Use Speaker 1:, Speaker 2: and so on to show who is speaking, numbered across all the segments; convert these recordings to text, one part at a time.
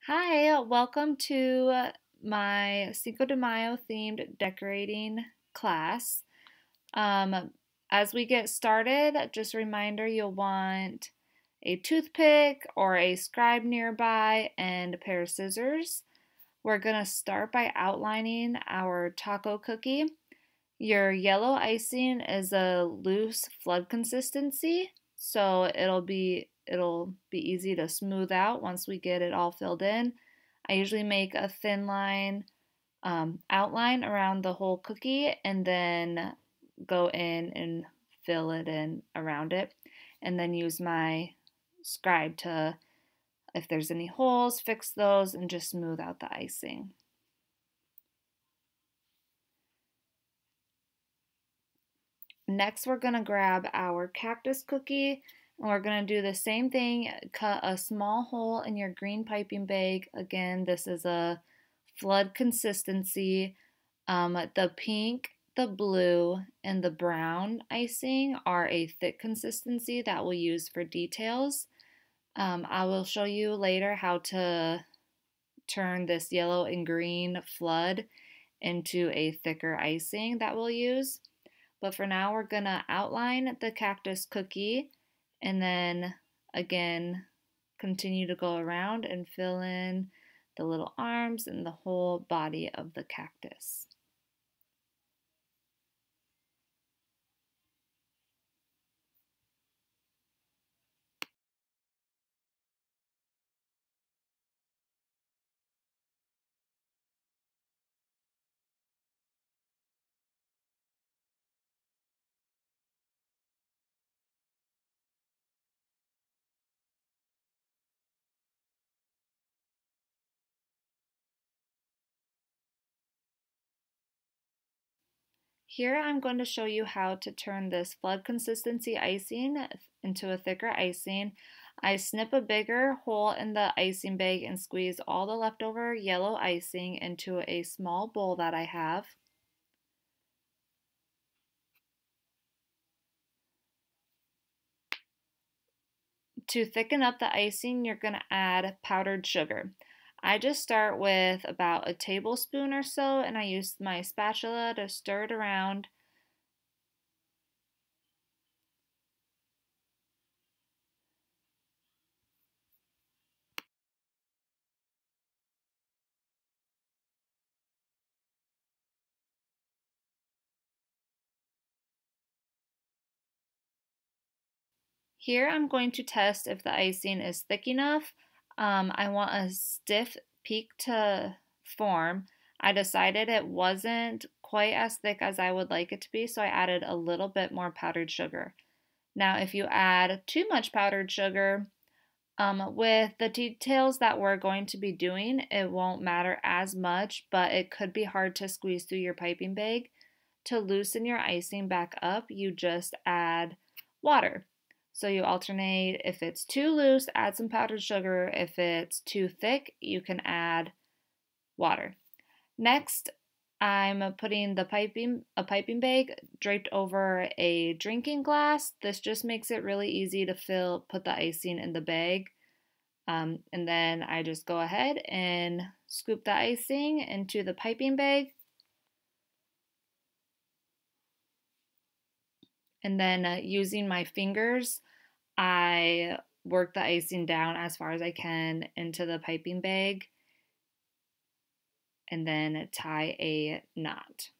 Speaker 1: Hi, welcome to my Cinco de Mayo themed decorating class. Um, as we get started, just a reminder you'll want a toothpick or a scribe nearby and a pair of scissors. We're going to start by outlining our taco cookie. Your yellow icing is a loose flood consistency, so it'll be easy to smooth out once we get it all filled in. I usually make a thin line outline around the whole cookie and then go in and fill it in around it, and then use my scribe to, if there's any holes, fix those and just smooth out the icing. Next, we're going to grab our cactus cookie and we're going to do the same thing. Cut a small hole in your green piping bag. Again, this is a flood consistency. The pink, the blue, and the brown icing are a thick consistency that we'll use for details. I will show you later how to turn this yellow and green flood into a thicker icing that we'll use. But for now, we're going to outline the cactus cookie and then again continue to go around and fill in the little arms and the whole body of the cactus. Here I'm going to show you how to turn this flood consistency icing into a thicker icing. I snip a bigger hole in the icing bag and squeeze all the leftover yellow icing into a small bowl that I have. To thicken up the icing, you're going to add powdered sugar. I just start with about a tablespoon or so, and I use my spatula to stir it around. Here I'm going to test if the icing is thick enough. I want a stiff peak to form. I decided it wasn't quite as thick as I would like it to be, so I added a little bit more powdered sugar. Now, if you add too much powdered sugar, with the details that we're going to be doing, it won't matter as much, but it could be hard to squeeze through your piping bag. To loosen your icing back up, you just add water. So you alternate. If it's too loose, add some powdered sugar. If it's too thick, you can add water. Next, I'm putting a piping bag draped over a drinking glass. This just makes it really easy to put the icing in the bag. And then I just go ahead and scoop the icing into the piping bag. And then using my fingers, I work the icing down as far as I can into the piping bag and then tie a knot.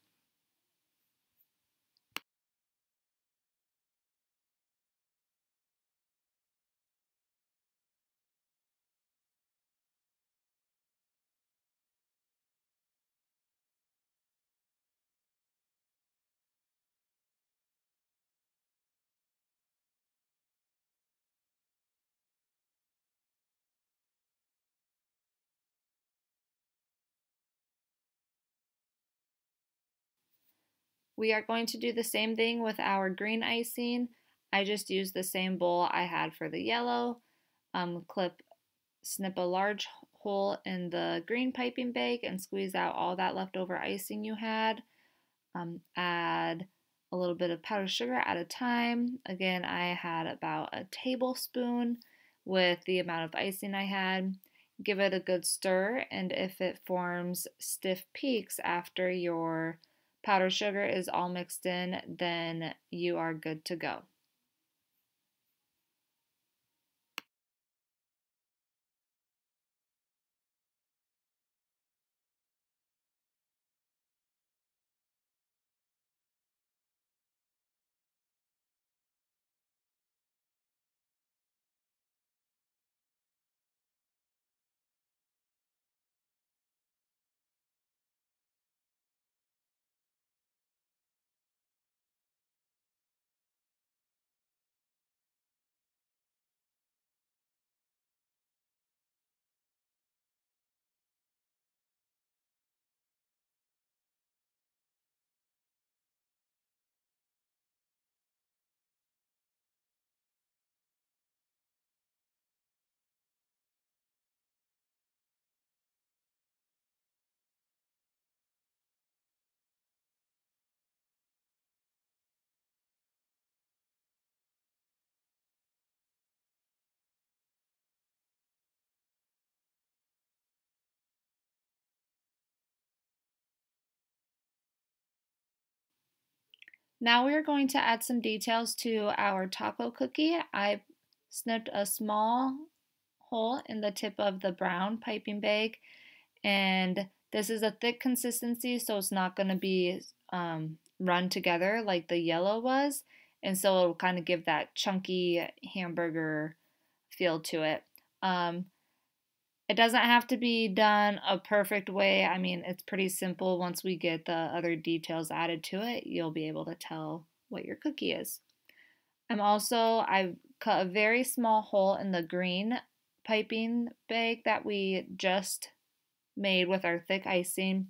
Speaker 1: We are going to do the same thing with our green icing. I just used the same bowl I had for the yellow. Snip a large hole in the green piping bag and squeeze out all that leftover icing you had. Add a little bit of powdered sugar at a time. Again, I had about a tablespoon with the amount of icing I had. give it a good stir, and if it forms stiff peaks after your powdered sugar is all mixed in, then you are good to go. Now we are going to add some details to our taco cookie. I snipped a small hole in the tip of the brown piping bag, and this is a thick consistency, so it's not going to be run together like the yellow was, and so it'll kind of give that chunky hamburger feel to it. It doesn't have to be done a perfect way. I mean, it's pretty simple. Once we get the other details added to it, you'll be able to tell what your cookie is. I've cut a very small hole in the green piping bag that we just made with our thick icing,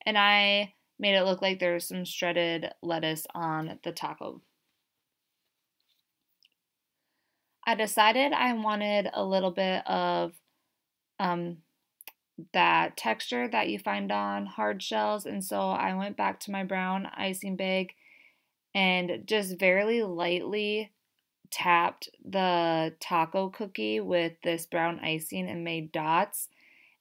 Speaker 1: and I made it look like there's some shredded lettuce on the taco. I decided I wanted a little bit of um, that texture that you find on hard shells, and so I went back to my brown icing bag and just very lightly tapped the taco cookie with this brown icing and made dots.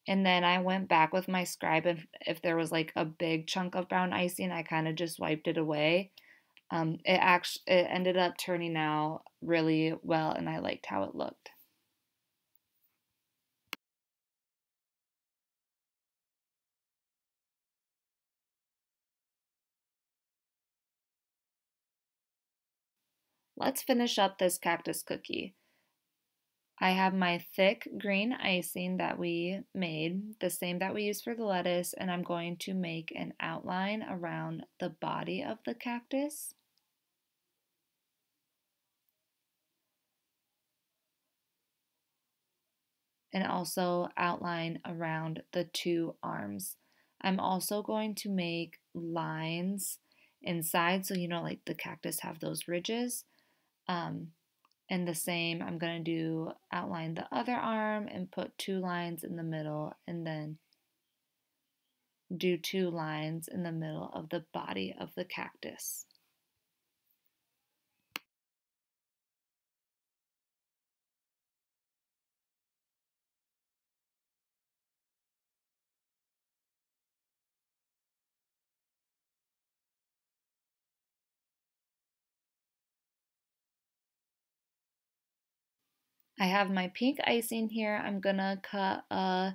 Speaker 1: And then I went back with my scribe, and if there was like a big chunk of brown icing, I kind of just wiped it away. It ended up turning out really well, and I liked how it looked. Let's finish up this cactus cookie. I have my thick green icing that we made, the same that we used for the lettuce, and I'm going to make an outline around the body of the cactus and also outline around the two arms. I'm also going to make lines inside, so you know, like the cactus have those ridges. Um, and the same, I'm going to do outline the other arm and put two lines in the middle, and then do two lines in the middle of the body of the cactus. I have my pink icing here. I'm gonna cut a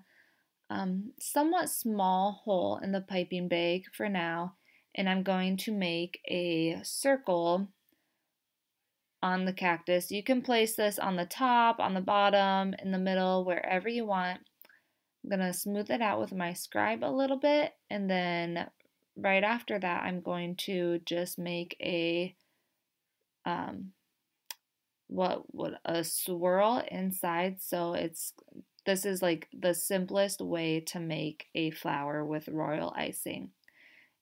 Speaker 1: somewhat small hole in the piping bag for now, and I'm going to make a circle on the cactus. You can place this on the top, on the bottom, in the middle, wherever you want. I'm gonna smooth it out with my scribe a little bit, and then right after that, I'm going to just make a um, what would a swirl inside. So this is like the simplest way to make a flower with royal icing.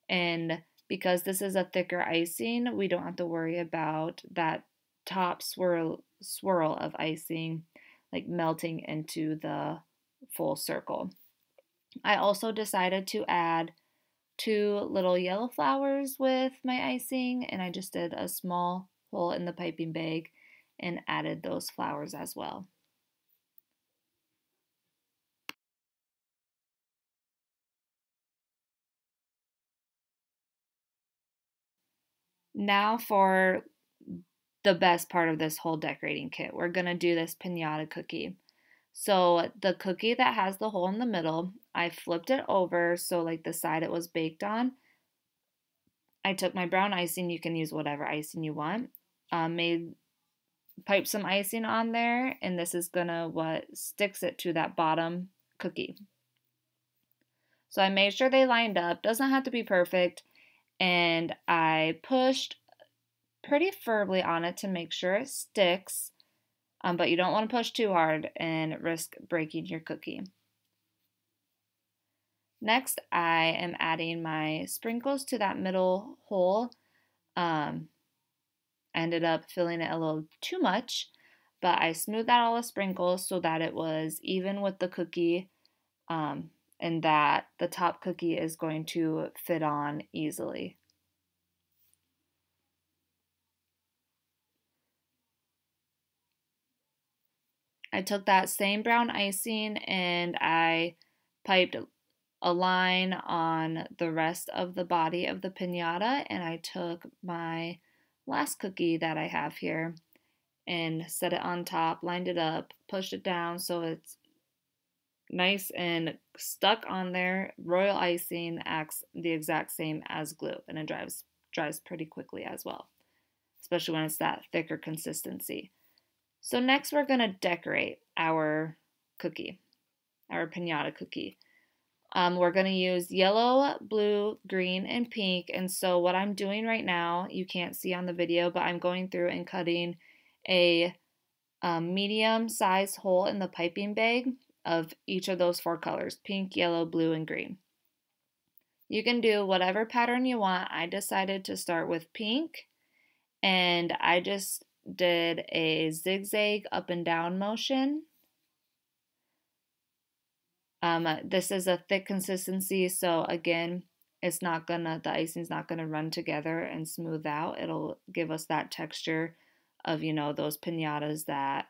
Speaker 1: And because this is a thicker icing, we don't have to worry about that top swirl of icing like melting into the full circle. I also decided to add two little yellow flowers with my icing, and I just did a small hole in the piping bag and added those flowers as well. Now for the best part of this whole decorating kit. We're going to do this piñata cookie. So the cookie that has the hole in the middle, I flipped it over so like the side it was baked on. I took my brown icing, you can use whatever icing you want, piped some icing on there, and this is gonna what sticks it to that bottom cookie. So I made sure they lined up, doesn't have to be perfect, and I pushed pretty firmly on it to make sure it sticks, but you don't want to push too hard and risk breaking your cookie. Next, I am adding my sprinkles to that middle hole. I ended up filling it a little too much, but I smoothed out all the sprinkles so that it was even with the cookie, and that the top cookie is going to fit on easily. I took that same brown icing and I piped a line on the rest of the body of the piñata, and I took my last cookie that I have here and set it on top, lined it up, pushed it down so it's nice and stuck on there. Royal icing acts the exact same as glue, and it dries pretty quickly as well, especially when it's that thicker consistency. So next we're going to decorate our cookie, our piñata cookie. We're going to use yellow, blue, green, and pink. And so what I'm doing right now, you can't see on the video, but I'm going through and cutting a medium-sized hole in the piping bag of each of those four colors, pink, yellow, blue, and green. You can do whatever pattern you want. I decided to start with pink, and I just did a zigzag up and down motion. This is a thick consistency, so again, the icing's not gonna run together and smooth out. It'll give us that texture of, those piñatas that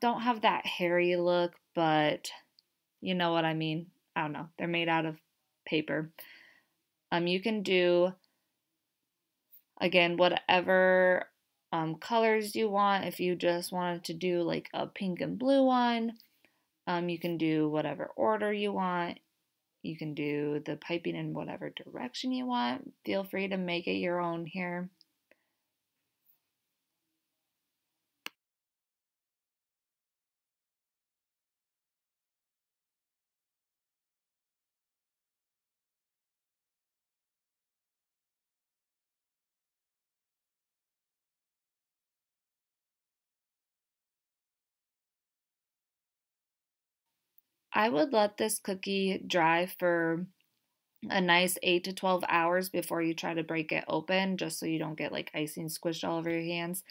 Speaker 1: don't have that hairy look, but you know what I mean. I don't know. They're made out of paper. You can do, again, whatever colors you want. If you just wanted to do like a pink and blue one, you can do whatever order you want. You can do the piping in whatever direction you want. Feel free to make it your own here. I would let this cookie dry for a nice 8 to 12 hours before you try to break it open, just so you don't get like icing squished all over your hands.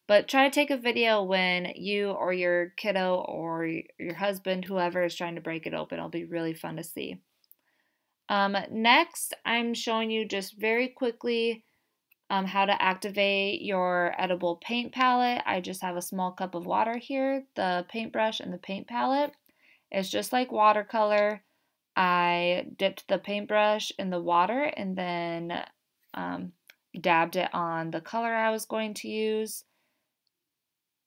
Speaker 1: But try to take a video when you or your kiddo or your husband, whoever is trying to break it open. It'll be really fun to see. Next, I'm showing you just very quickly how to activate your edible paint palette. I just have a small cup of water here, the paintbrush and the paint palette. It's just like watercolor. I dipped the paintbrush in the water and then dabbed it on the color I was going to use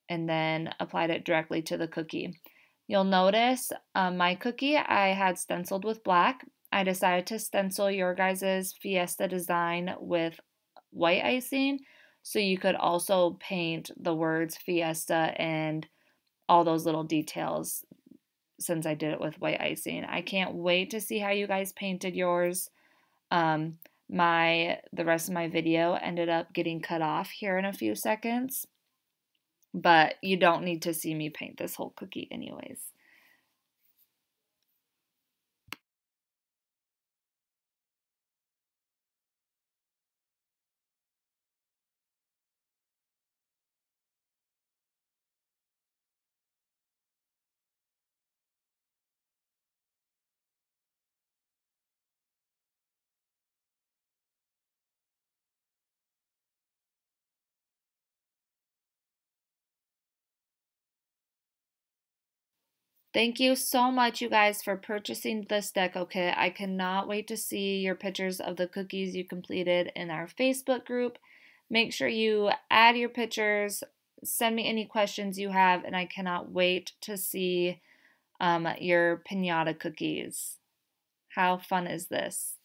Speaker 1: and then applied it directly to the cookie. You'll notice my cookie I had stenciled with black. I decided to stencil your guys' Fiesta design with white icing, so you could also paint the words Fiesta and all those little details since I did it with white icing. I can't wait to see how you guys painted yours. The rest of my video ended up getting cut off here in a few seconds, but you don't need to see me paint this whole cookie anyways. Thank you so much, you guys, for purchasing this deco kit. I cannot wait to see your pictures of the cookies you completed in our Facebook group. Make sure you add your pictures, send me any questions you have, and I cannot wait to see your pinata cookies. How fun is this?